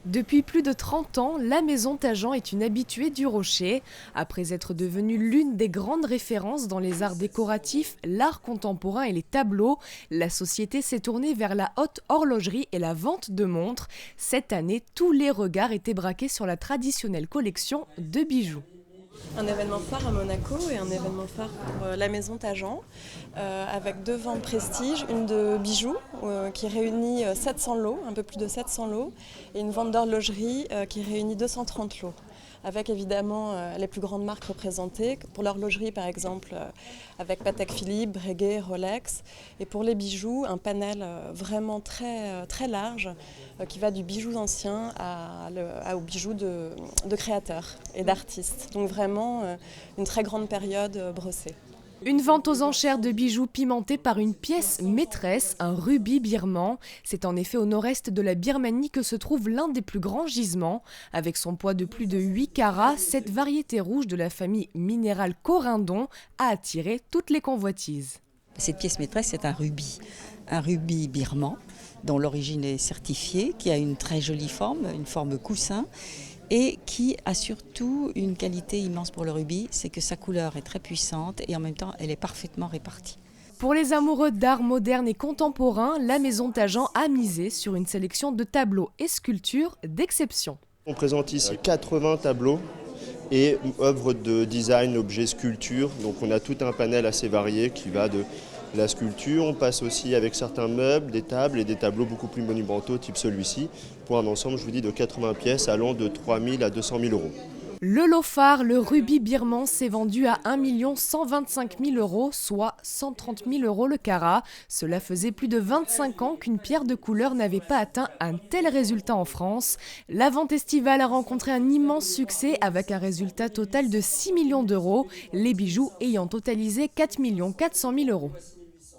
Depuis plus de 30 ans, la Maison Tajan est une habituée du Rocher. Après être devenue l'une des grandes références dans les arts décoratifs, l'art contemporain et les tableaux, la société s'est tournée vers la haute horlogerie et la vente de montres. Cette année, tous les regards étaient braqués sur la traditionnelle collection de bijoux. Un événement phare à Monaco et un événement phare pour la Maison Tajan, avec 2 ventes prestige, une de bijoux qui réunit 700 lots, un peu plus de 700 lots, et une vente d'horlogerie qui réunit 230 lots, avec évidemment les plus grandes marques représentées. Pour l'horlogerie par exemple, avec Patek Philippe, Breguet, Rolex, et pour les bijoux, un panel vraiment très large qui va du bijou ancien aux bijoux de créateurs et d'artistes. Donc vraiment une très grande période brossée. Une vente aux enchères de bijoux pimentée par une pièce maîtresse, un rubis birman. C'est en effet au nord-est de la Birmanie que se trouve l'un des plus grands gisements. Avec son poids de plus de 8 carats, cette variété rouge de la famille minérale corindon a attiré toutes les convoitises. Cette pièce maîtresse, c'est un rubis birman, dont l'origine est certifiée, qui a une très jolie forme, une forme coussin, et qui a surtout une qualité immense pour le rubis, c'est que sa couleur est très puissante et en même temps elle est parfaitement répartie. Pour les amoureux d'art moderne et contemporain, la Maison Tajan a misé sur une sélection de tableaux et sculptures d'exception. On présente ici 80 tableaux et œuvres de design, objets, sculptures. Donc on a tout un panel assez varié qui va de la sculpture. On passe aussi avec certains meubles, des tables et des tableaux beaucoup plus monumentaux type celui-ci pour un ensemble, je vous dis, de 80 pièces allant de 3 000 à 200 000 euros. Le lot phare, le rubis birman, s'est vendu à 1 125 000 euros, soit 130 000 euros le carat. Cela faisait plus de 25 ans qu'une pierre de couleur n'avait pas atteint un tel résultat en France. La vente estivale a rencontré un immense succès avec un résultat total de 6 millions d'euros, les bijoux ayant totalisé 4 400 000 euros.